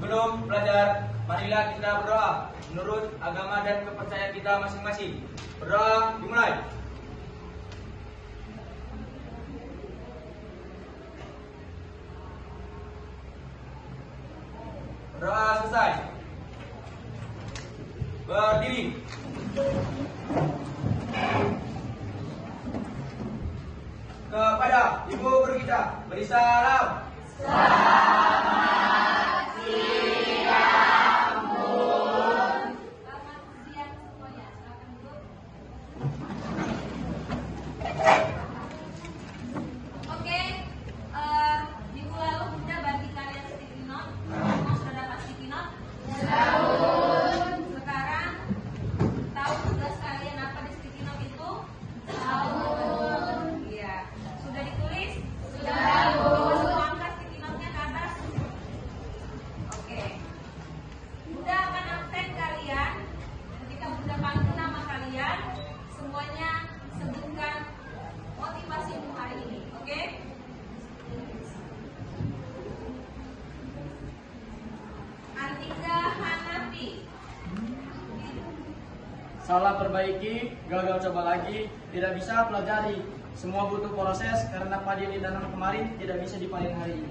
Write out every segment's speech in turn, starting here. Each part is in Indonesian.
Sebelum belajar, marilah kita berdoa menurut agama dan kepercayaan kita masing-masing. Berdoa dimulai. Berdoa selesai. Berdiri. Kepada ibu guru kita, beri salam. Minggu lalu Bunda bagi kalian sticky note. Semua sudah dapat sticky note? Sekarang tahu tugas kalian apa di sticky note itu? Iya. Sudah ditulis? Semua angkat sticky note-nya ke atas. Oke. Bunda akan absen kalian. Ketika Bunda panggil nama kalian, semuanya sebutkan motivasimu hari ini. Oke? Antika Hanafi. Salah perbaiki, gagal coba lagi, tidak bisa pelajari. Semua butuh proses karena padi yang ditanam kemarin tidak bisa dipanen hari ini.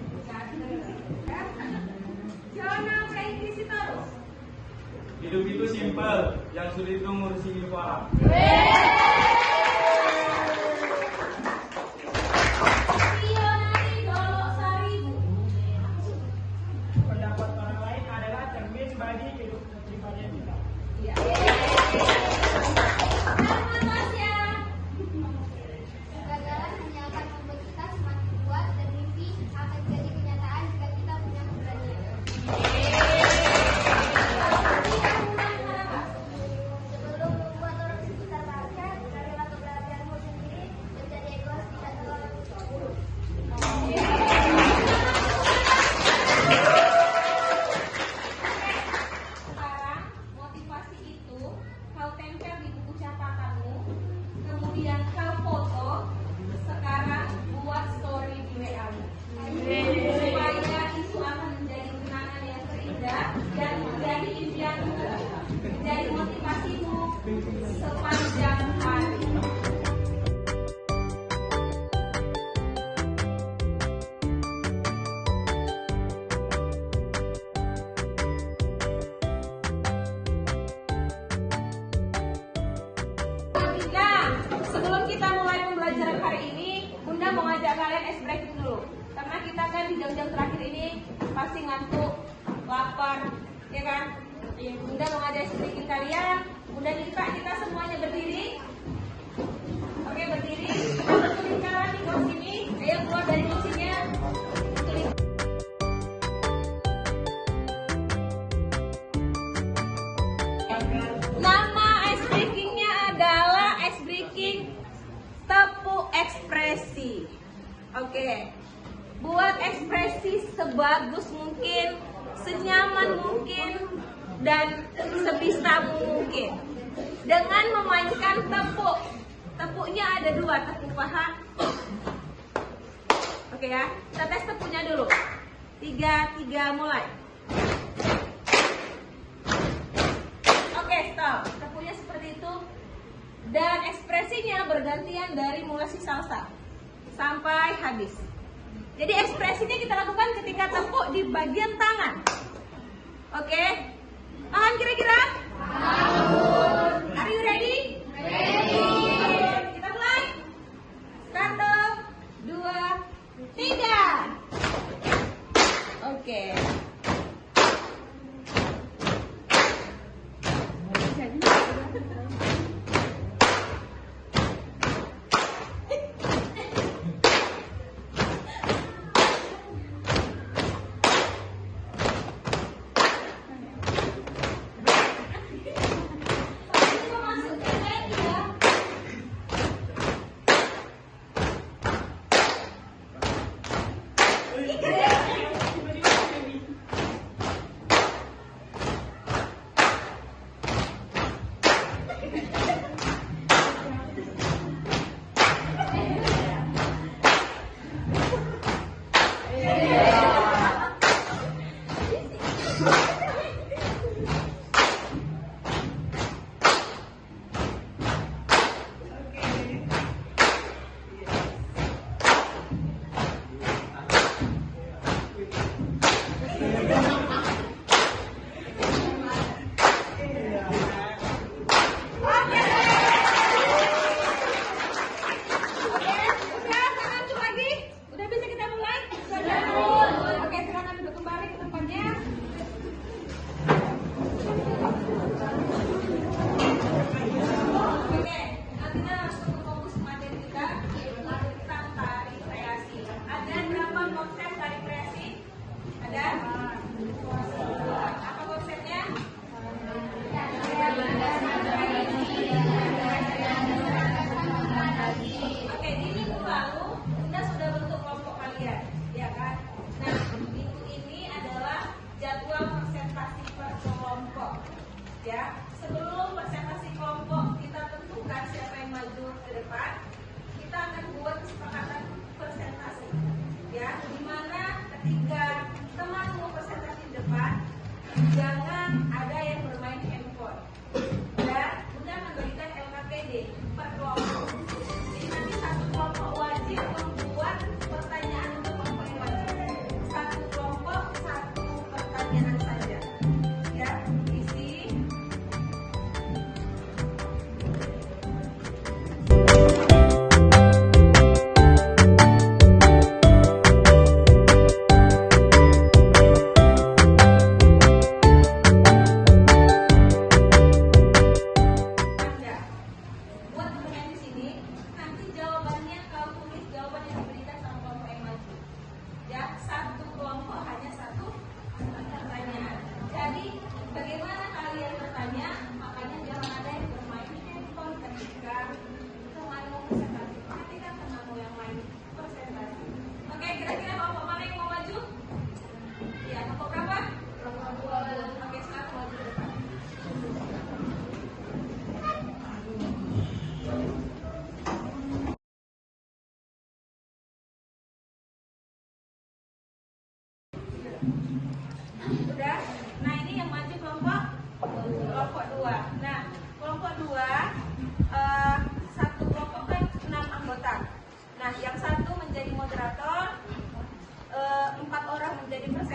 Jona Franky Sitorus. Hidup itu simpel, yang sulit itu ngurusi hidup orang. Sionari Dolo Saribu. Pendapat orang lain adalah cermin bagi kepribadian kita. Iya. Natasha. Kegagalan hanya akan membuat kita semakin kuat dan mimpi akan jadi kenyataan jika kita punya keberanian. Sebelum membuat orang sekitar bahagia, carilah keberhasilanmu sendiri dan jadi egois tidak terlalu buruk. Sekarang motivasi itu kau tempel di buku catatanmu, kemudian kau foto. Sekarang buat story di WA-mu. Supaya itu akan menjadi kenangan yang terindah dan menjadi impianmu, menjadi motivasimu sepanjang hari. Nah, sebelum kita mulai pembelajaran hari ini, Bunda mau ngajak kalian ice breaking dulu. Karena kita kan di jam-jam terakhir ini pasti ngantuk, lapar, ya kan? Bunda mau ngajak ice breaking kalian. Bunda minta kita semuanya berdiri. Oke, berdiri. Kita berlingkaran di bawah sini. Ayo keluar dari kursinya. Tulis. Nama ice breakingnya adalah ice breaking tepuk ekspresi. Oke. Buat ekspresi sebagus mungkin, senyaman mungkin, dan sebisamu mungkin. Dengan memainkan tepuk. Tepuknya ada dua, tepuk paha. Oke ya, kita tes tepuknya dulu. 3 mulai. Oke, stop. Tepuknya seperti itu. Dan ekspresinya bergantian dari mulai si salsa sampai habis. Jadi ekspresinya kita lakukan ketika tepuk di bagian tangan. Oke? Paham kira-kira? Are you ready? Ready. Kita mulai. 1, 2, 3. Oke.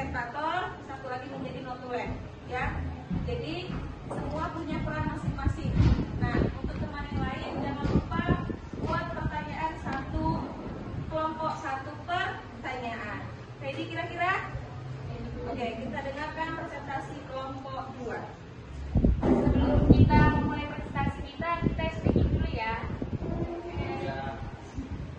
presentator, satu lagi menjadi notulen, ya. Jadi semua punya peran masing-masing. Nah, untuk teman yang lain jangan lupa buat pertanyaan kelompok satu pertanyaan. Ready kira-kira? Oke, kita dengarkan presentasi kelompok 2. Sebelum kita memulai presentasi kita speaking dulu ya.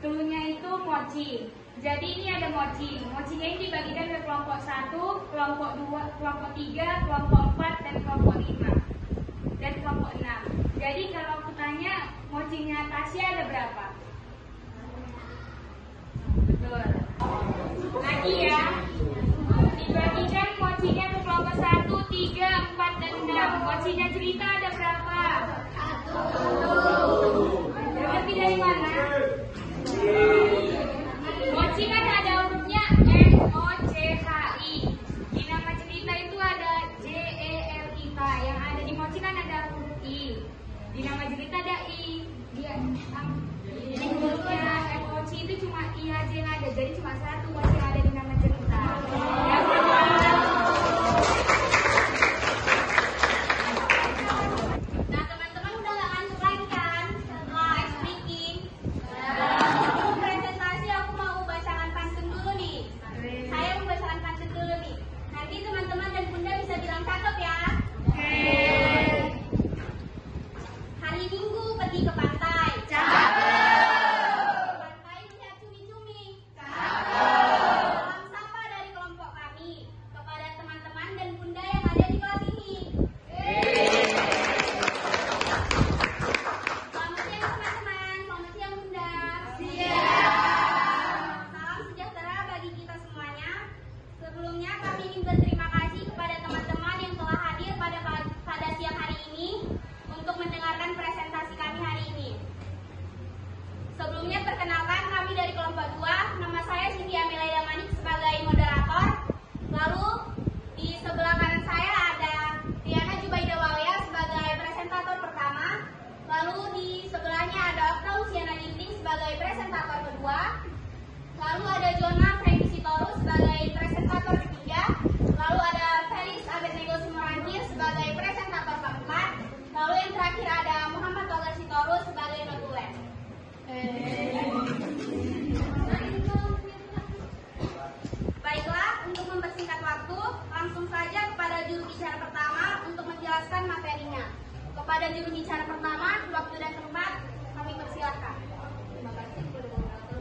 Cluenya itu mochi. Jadi ini ada mochi. Mochinya ini dibagikan ke kelompok 1, kelompok 2, kelompok 3, kelompok 4, dan kelompok 5. Dan kelompok 6. Jadi kalau aku tanya, mochinya Tasya ada berapa? Betul. Lagi ya. Dibagikan mochinya ke kelompok 1, 3, 4, dan 6. Mochinya cerita ada berapa? 1. Berarti dari mana? Mochi kan ada hurufnya MOCHI. Di nama cerita itu ada JELIK. Yang ada di mochi kan ada huruf I. Di nama cerita ada I. Di hurufnya MOCHI itu cuma I aja yang ada. Jadi cuma satu mochi yang ada di nama cerita. Nah, teman-teman udah gak ngantuk lagi kan? Setelah speaking. Presentasi aku mau bacakan pantun dulu nih. Saya mau bacakan pantun dulu nih. Nanti teman-teman dan bunda bisa bilang cakep ya. Hari Minggu pergi ke pantai. Pantai melihat cumi-cumi. Salam sapa dari kelompok kami kepada teman-teman dan bunda yang ada di kelas ini. Selamat siang teman-teman, selamat siang bunda. Salam sejahtera bagi kita semuanya. Sebelumnya kami ingin berterima kasih kepada teman-teman yang telah hadir pada siang hari ini untuk mendengarkan presentasi kami hari ini. Sebelumnya perkenalkan kami dari kelompok 2, nama saya Cynthia Melaida Manik sebagai moderator. Lalu di sebelah kanan saya ada Diana Jubaida Walia sebagai presentator pertama. Lalu di sebelahnya ada Okta Luciana Ginting sebagai presentator kedua. Lalu ada Jona Franky Sitorus sebagai presentator ketiga. Lalu ada Felix Abednego Sumorangkir sebagai presentator keempat. Lalu yang terakhir ada Muhammad Togar Sitorus sebagai notulen. Baiklah, untuk mempersingkat waktu, langsung saja kepada juru bicara pertama untuk menjelaskan materinya. Kepada juru bicara pertama, waktu dan tempat, kami persilakan. Terima kasih kepada moderator.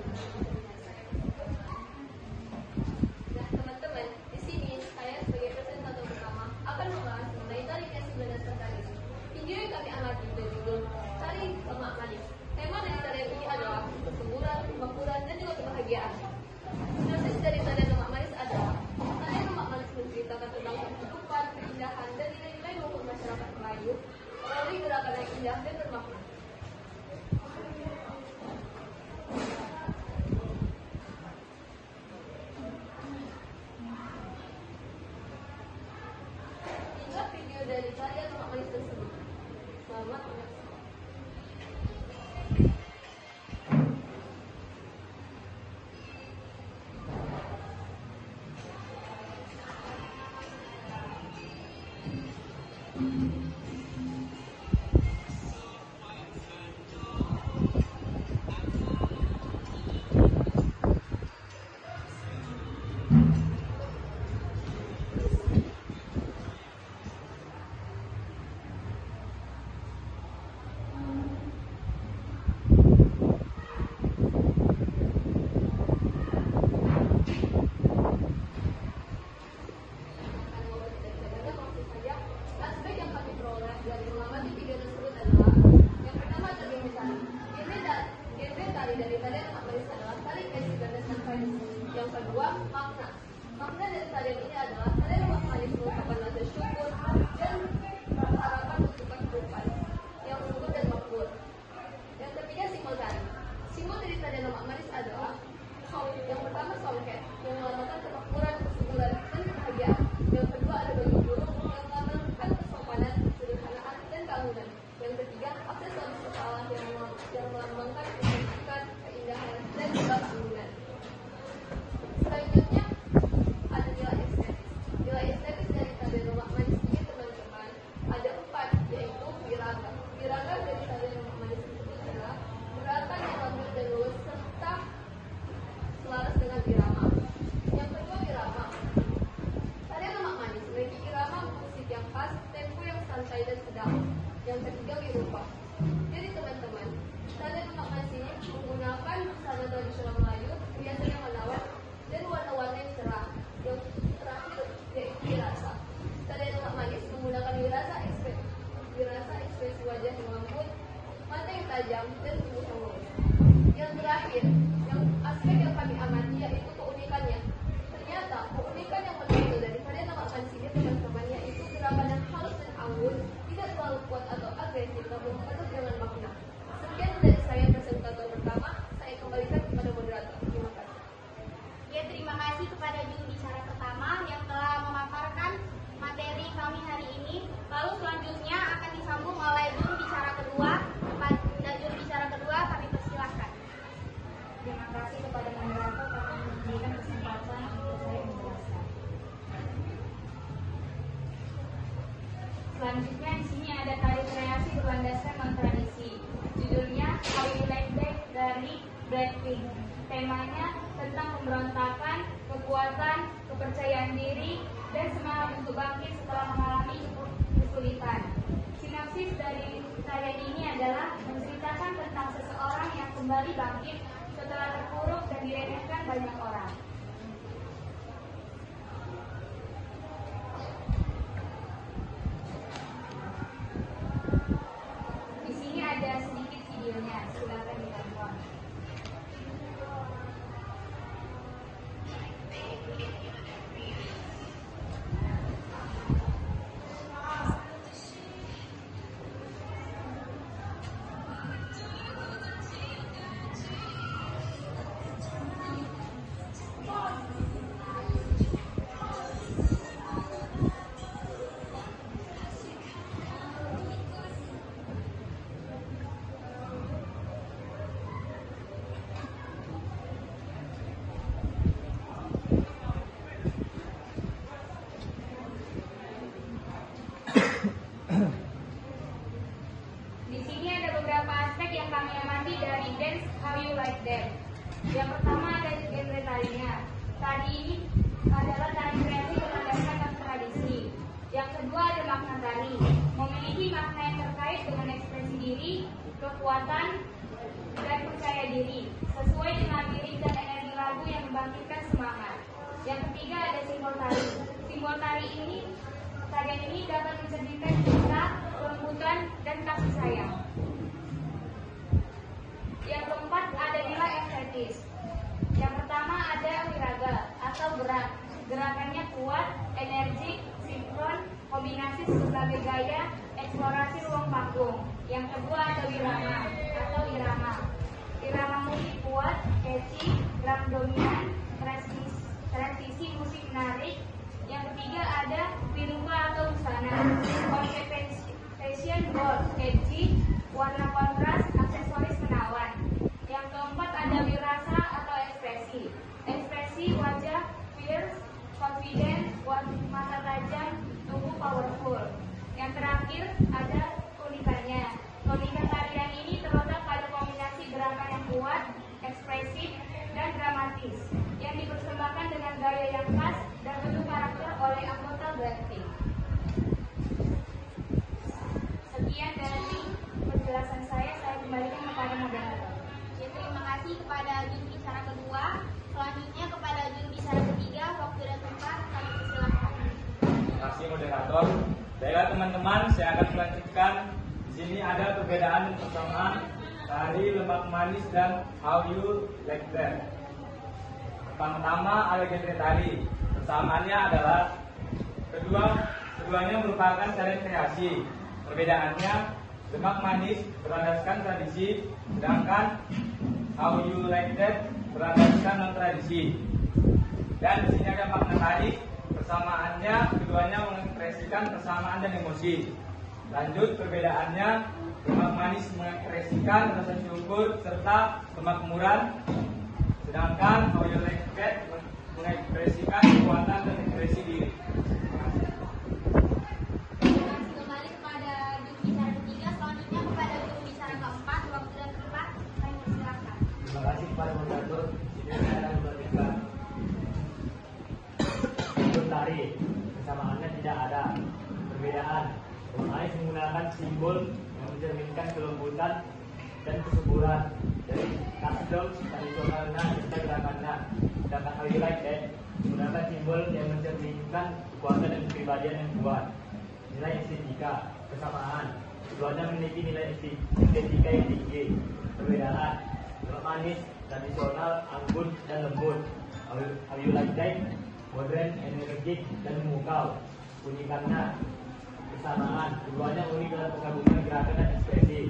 Nah, teman-teman, di sini saya sebagai presentator pertama akan membahas mengenai tarik S19 Tarik. Video yang kami amati berjudul Tarik Lemak Manis. Tema dari tarian ini adalah kesuburan, kemakmuran, dan juga kebahagiaan. Proses dari tarian lemak manis adalah tarian lemak manis menceritakan tentang kehidupan, keindahan, dan nilai-nilai maupun masyarakat Melayu melalui gerakan yang indah dan bermakna. Inilah video dari tarian lemak manis tersebut. Selamat menyaksikan. tajam, dan tubuh yang lurus. Yang terakhir, aspek yang kami amati yaitu keunikannya. Ternyata keunikan yang berbeda daripada nama manusia teman-teman yaitu gerakan yang halus dan anggun, tidak terlalu kuat atau agresif, namun penuh dengan makna. Sekian dari saya presentator pertama, saya kembalikan kepada moderator. Terima kasih. Ya, terima kasih kepada juru bicara pertama yang telah memaparkan materi kami hari ini. Lalu selanjutnya akan disambung oleh juru bicara kedua. Kepada juru bicara kedua kami persilahkan. Terima kasih kepada moderator telah memberikan kesempatan untuk saya menjelaskan. Selanjutnya di sini ada tari kreasi berlandaskan non-tradisi. Judulnya How You Like That dari Blackpink. Temanya tentang pemberontakan, kekuatan, kepercayaan diri, dan semangat untuk bangkit setelah mengalami kesulitan. Sinopsis dari tarian ini adalah menceritakan tentang seseorang yang kembali bangkit setelah terpuruk dan diremehkan banyak orang. Di sini ada sedikit videonya, silakan ditonton. Di sini ada beberapa aspek yang kami amati dari Dance How You Like That. Yang pertama ada genre tarinya. Tari ini adalah tari kreasi berlandaskan tradisi. Yang kedua ada makna tari, memiliki makna yang terkait dengan ekspresi diri, kekuatan, dan percaya diri, sesuai dengan lirik dan energi lagu yang membangkitkan semangat. Yang ketiga ada simbol tari. Simbol tari ini, tarian ini dapat mencerminkan cinta, kelembutan, dan kasih sayang. Yang keempat ada nilai estetis. Yang pertama ada wiraga atau gerak. Gerakannya kuat, energik, sinkron, kombinasi berbagai gaya, eksplorasi ruang panggung. Yang kedua ada wirama atau irama. Irama musik kuat, catchy, drum dominan, transisi musik menarik. Yang ketiga ada viruka atau busana. Konsep fashion bold, edgy, warna kontras, aksesoris menawan. Yang keempat ada wirasa atau ekspresi. Ekspresi wajah fierce, confident, mata tajam, tubuh powerful. Yang terakhir ada keunikannya. Keunikan tarian ini terletak pada kombinasi gerakan yang kuat, ekspresif, dan dramatis yang dipersembahkan dengan gaya yang khas dan penuh karakter oleh anggota Blackpink. Sekian dari penjelasan saya kembalikan kepada moderator. Ya, terima kasih kepada juru bicara kedua. Selanjutnya kepada juru bicara ketiga, waktu dan tempat kami persilahkan. Terima kasih moderator. Baiklah teman-teman, saya akan melanjutkan. Di sini ada perbedaan dan persamaan tari Lebak Manis dan How You Like That. Pertama ada genre tari. Persamaannya adalah keduanya merupakan tarian kreasi. Perbedaannya, Lebak Manis berlandaskan tradisi, sedangkan How You Like That berlandaskan non tradisi. Dan di sini ada makna tari. Persamaannya, keduanya mengekspresikan persamaan dan emosi. Lanjut, perbedaannya, Lebak Manis mengekspresikan rasa syukur serta kemakmuran, sedangkan How You Like That mengekspresikan kekuatan dan ekspresi diri. Terima kasih kembali kepada juru bicara ketiga. Selanjutnya kepada juru bicara keempat, waktu dan tempat kami persilahkan. Terima kasih kepada moderator. Ini saya akan memberikan simbol tari. Persamaannya tidak ada. Perbedaan. Manis menggunakan simbol yang mencerminkan kelembutan dan kesuburan dari custom tradisionalnya serta gerakannya. Sedangkan How You Like That menggunakan simbol yang mencerminkan kekuatan dan kepribadian yang kuat. Nilai estetika, kesamaan. Keduanya memiliki nilai estetika yang tinggi. Perbedaan lemak manis, tradisional, anggun, dan lembut. How you like that? Modern, energik, dan memukau. Unikannya kesamaan. Keduanya unik dalam penggabungan gerakan dan ekspresi.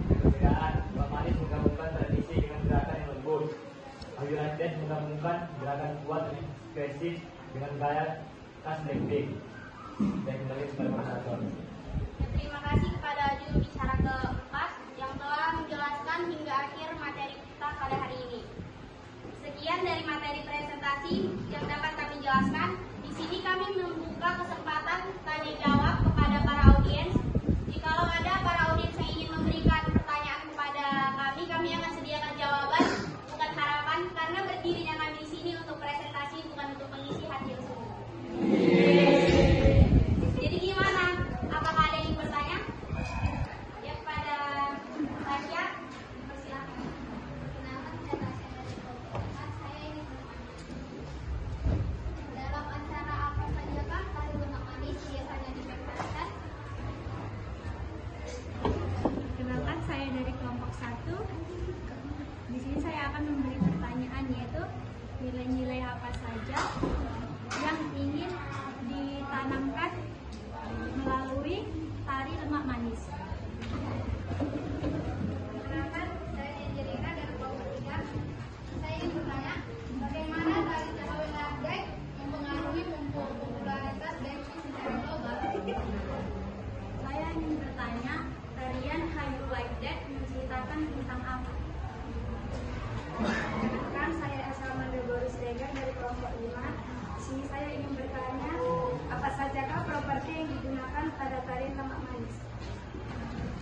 Perbedaan lemak manis menggabungkan tradisi dengan gerakan yang lembut. How you like that menggabungkan gerakan kuat dan ekspresif dengan gaya khas Blackpink. Dan kembali kepada moderator. Terima kasih kepada juru bicara keempat yang telah menjelaskan hingga akhir materi kita pada hari ini. Sekian dari materi presentasi yang dapat kami jelaskan. Di sini kami membuka kesempatan tanya jawab kepada para audiens. Jikalau ada para audiens yang ingin memberikan pertanyaan kepada kami akan sediakan jawaban, bukan harapan, karena berdirinya kami di sini untuk presentasi, bukan untuk mengisi hasil semua. Jadi gimana? Apakah ada yang bertanya? Ya, pada Tasya, persilakan. Perkenalkan, saya Tasya dari kelompok 4. Saya ingin bertanya, dalam acara apa sajakah tari lemak manis biasanya dipentaskan? Perkenalkan, saya dari kelompok 1. Di sini saya akan memberi pertanyaan, yaitu nilai-nilai apa saja yang ingin ditanamkan melalui tari lemak manis. Perkenalkan, saya Angelina dari kelompok 3. Saya ingin bertanya, bagaimana tari tradisional Black mempengaruhi popularitas Blackpink secara global? Saya ingin bertanya, tarian How You Like That menceritakan tentang apa? Perkenalkan, saya Asalmanda Boris Regar dari kelompok 5. Di sini saya ingin bertanya, apa sajakah properti yang digunakan pada tarian lemak manis?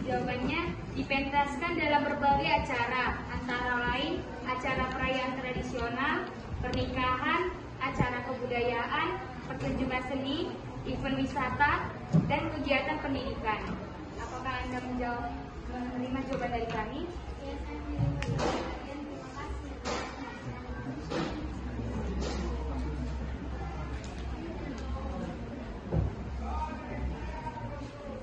Jawabannya, dipentaskan dalam berbagai acara, antara lain acara perayaan tradisional, pernikahan, acara kebudayaan, pertunjukan seni, event wisata, dan kegiatan pendidikan. Apakah Anda menerima jawaban dari kami? Ya, saya menerima jawaban kalian. Terima kasih.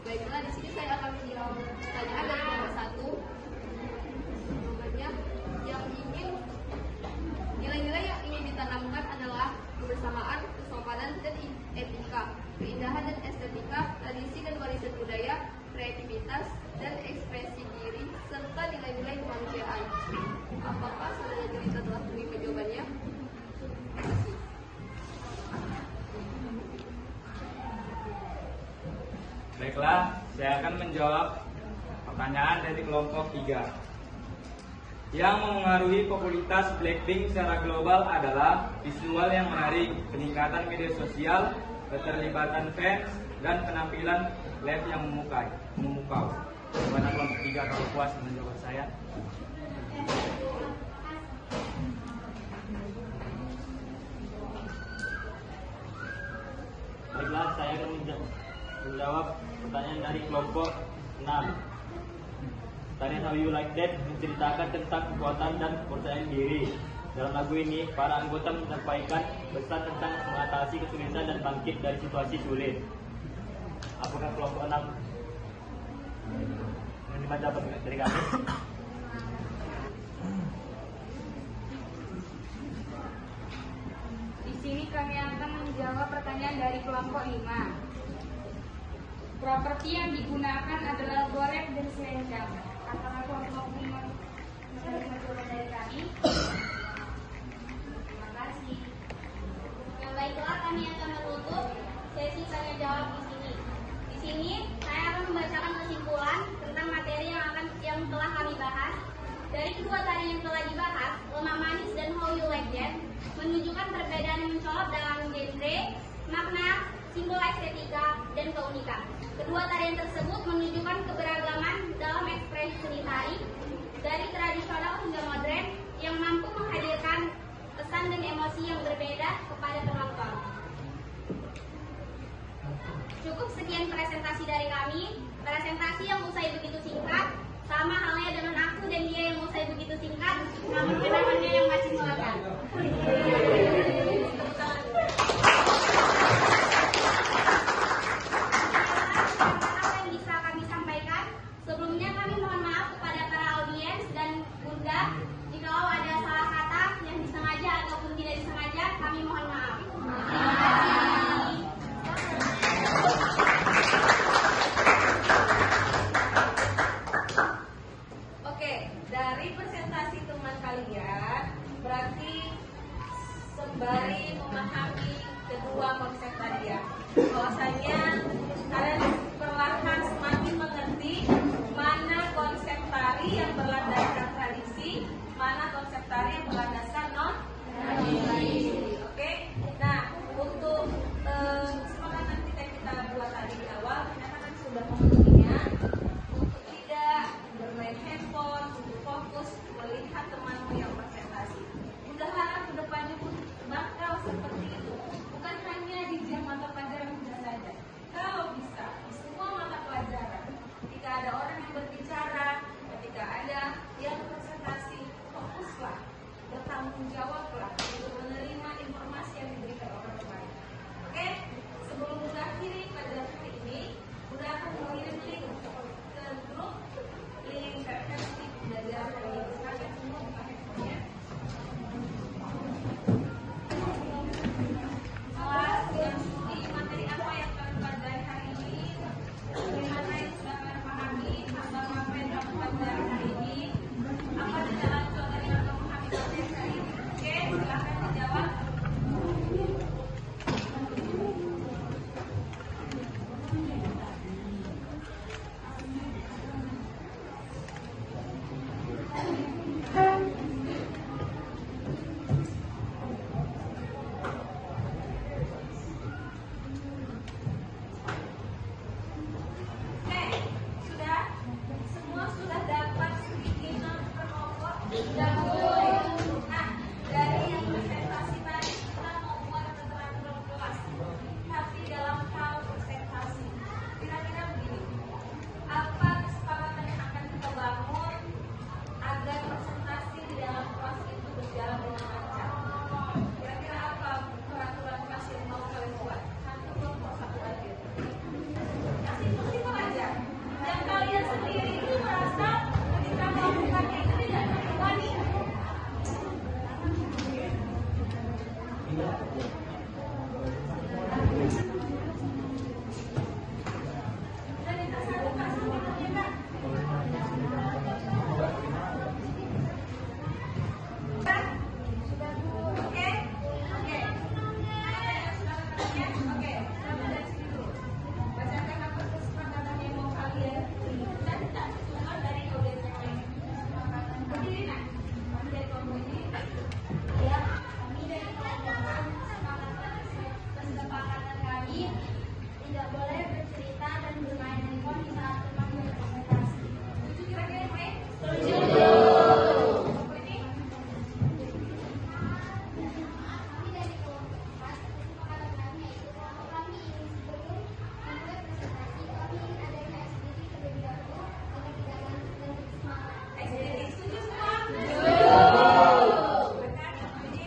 Baiklah, di sini saya akan menjawab pertanyaan dari nomor 1. Jawabannya, nilai-nilai yang ingin ditanamkan adalah kebersamaan, kesopanan, dan etika, keindahan dan estetika, tradisi dan warisan budaya, kreativitas dan ekspresi diri, serta nilai-nilai kemanusiaan. Apakah saudara Jelita telah menerima jawabannya? Terima kasih. Baiklah, saya akan menjawab pertanyaan dari kelompok 3. Yang memengaruhi popularitas Blackpink secara global adalah visual yang menarik, peningkatan media sosial, keterlibatan fans, dan penampilan live yang memukau. Bagaimana kelompok 3 kalau puas menjawab saya? Baiklah, saya akan menjawab pertanyaan dari kelompok 6. Tarian How You Like That menceritakan tentang kekuatan dan kepercayaan diri. Dalam lagu ini, para anggota menyampaikan pesan tentang mengatasi kesulitan dan bangkit dari situasi sulit. Apakah kelompok 6 menerima jawaban dari kami? Di sini kami akan menjawab pertanyaan dari kelompok 5. Properti yang digunakan adalah golek dan selendang. Apakah kelompok 5 menerima jawaban dari kami? Terima kasih. Ya, baiklah, kami akan menutup sesi tanya jawab di sini. Di sini saya akan membacakan kesimpulan tentang materi yang telah kami bahas. Dari kedua tari yang telah dibahas, Lemak Manis dan How You Like That menunjukkan perbedaan yang mencolok dalam genre, makna, simbol estetika, dan keunikan. Kedua tarian tersebut menunjukkan keberagaman dalam ekspresi seni tari, dari tradisional hingga modern, yang mampu menghadirkan pesan dan emosi yang berbeda kepada penonton. Cukup sekian presentasi dari kami. Presentasi yang usai begitu singkat, sama halnya dengan aku dan dia yang usai begitu singkat, namun kenangannya yang masih melekat. Apa yang bisa kami sampaikan? bahwasanya kalian perlahan semakin mengerti mana konsep tari yang berlandaskan tradisi, mana konsep tari yang berlandaskan non tradisi. Oke, nah untuk kesepakatan kita buat tadi di awal, ternyata kan sudah memenuhinya untuk tidak bermain handphone, untuk fokus melihat temanmu yang presentasi. Bunda harap kedepannya pun bakal seperti itu, bukan hanya di jam mata pelajaran Bunda saja. Kalau bisa di semua mata pelajaran, ketika ada orang yang berbicara, ketika ada yang presentasi, fokuslah, bertanggung jawablah untuk menerima informasi yang diberikan orang lain. Oke, sebelum Bunda akhiri pelajaran hari ini, Bunda akan mengirim link ke grup link versi belajar hari ini. Kalian semua buka handphonenya. Kelas yang studi materi apa yang kalian pelajari hari ini, bagaimana yang sudah kalian pahami, apa yang kamu pelajari hari ini, apa jalan keluar dari kamu memahami materi hari ini. Oke, silahkan dijawab. Oke, sudah? Semua sudah dapat sedikit pokok dan mulai. Nah, dari yang presentasi tadi kita mau buat keterangan kelas. Tapi dalam hal presentasi, kira-kira begini. Apa kesepakatan yang akan kita bangun agar presentasi di dalam kelas itu berjalan dengan lancar? Kira-kira apa peraturan kelas yang mau kalian buat? Satu kelompok, satu aja. Kasih simpel aja. Dan kalian sendiri itu merasa ketika melakukannya itu tidak terbebani. Dan kita satu Kak, sampai Kak. Sudah Bu. Oke? Oke. Oke, sama dari sini dulu. Bacakan apa kesepakatan yang mau kalian dan tidak cuma dari audiens yang lain. Berdiri nak. Kami dari kelompok ini. Ya, kami dari kelompok kesepakatan kami tidak boleh bercerita dan bermain handphone di saat teman berpresentasi. Setuju kira-kira yang lain? Setuju. Ini Kami dari kelompok kelas kesepakatan kami yaitu kelompok kami ingin sebelum memulai presentasi kami ingin adanya activity terlebih dahulu agar tidak lanjut dan bersemangat. activity. Setuju semua? Benar, ini.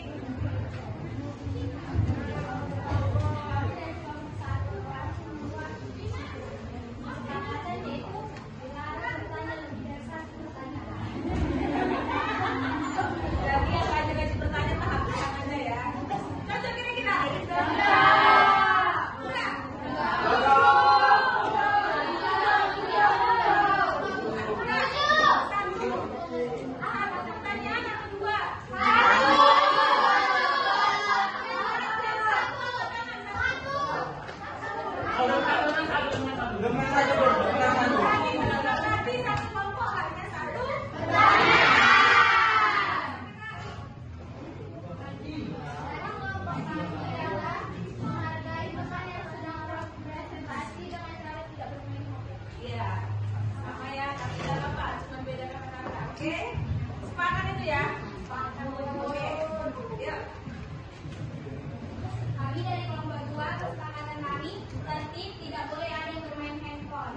Kami dari kelompok satu kelas membuat kesepakatan yaitu dilarang bertanya lebih dari satu pertanyaan. Jadi yang rajin-rajin bertanya tahap aja ya. Cocok kira-kira? Pertanyaan yang kedua. Berarti satu kelompok hanya satu. Dalam kelompok kami adalah menghargai teman yang sedang berpresentasi dengan cara tidak bermain HP. Iya, sama ya, tapi dalam apa? Cuma beda kata-kata. Oke, sepakat itu ya. Oke, yuk. Kami dari kelompok 2 kesepakatan kami tertib tidak boleh ada yang bermain handphone.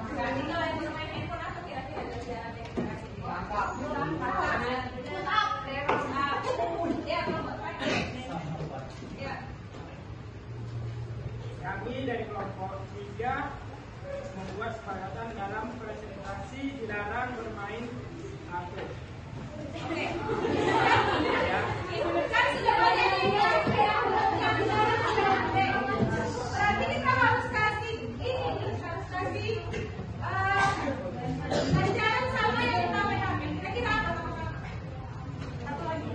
Berarti kalau yang bermain handphone apa kira-kira ada jalan yang kita kasih? Lengkap. Ya, kelompok terakhir. Ya. Kami dari kelompok 3 membuat kesepakatan dalam presentasi dilarang bermain HP. Oke. Kan sudah banyak yang bilang yang dilarang tidak ada. Berarti kita harus kasih ini, harus kasih ajaran sama yang kita main HP. Kira-kira apa teman-teman? Satu lagi.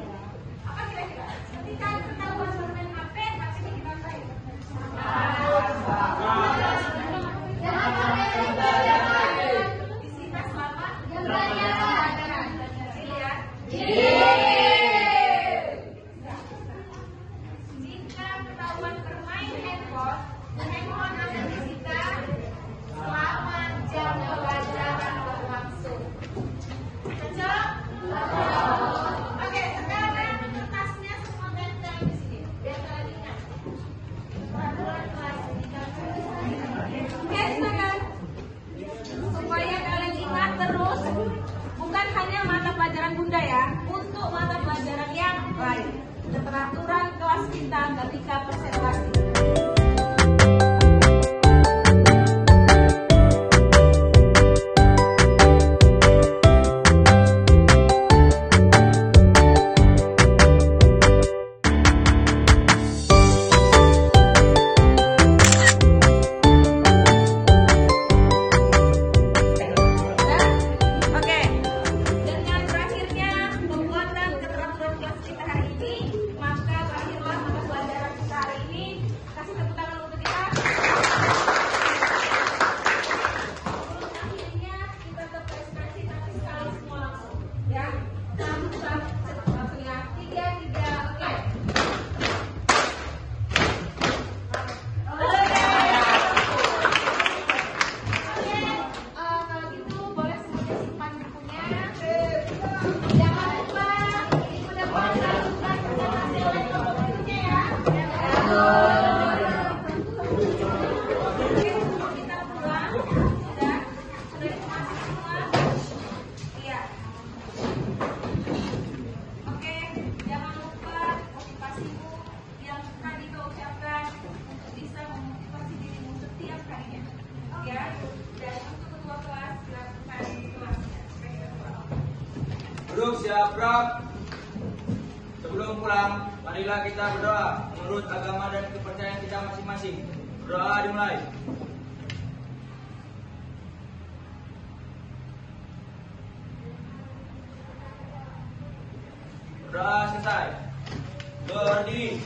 Apa kira-kira? Ketika ketahuan bermain HP, tapi kita main. Kami mohon atensi kita selama jam pelajaran berlangsung. Cocok? Oke, sekarang kertasnya semua tempel di sini. Biar kalian ingat. Peraturan kelas 3. Oke, silakan. Supaya kalian ingat terus, bukan hanya mata pelajaran Bunda ya, untuk mata pelajaran yang lain. Peraturan kelas kita ketika presentasi. Oke, dan yang terakhirnya pembuatan keteraturan kelas kita hari ini, maka berakhirlah mata pelajaran kita hari ini. Kasih tepuk tangan untuk kita. Sebelum akhirnya kita tetap ekspresi tapi sekali semua langsung, ya. Langsung ya. 3, oke. Kalau gitu boleh semuanya simpan bukunya. Jangan lupa ini udah puasa lupa kita hasil bukunya ya. Oke, sebelum kita pulang, sudah dikasih semua. Iya. Oke, jangan lupa motivasimu yang tadi kau ucapkan untuk bisa memotivasi dirimu setiap harinya. Ya, dan untuk ketua kelas silakan kelasnya. Duduk siap gerak. Sebelum pulang, marilah kita berdoa menurut agama dan kepercayaan kita masing-masing. Berdoa dimulai. Berdoa selesai. Berdiri.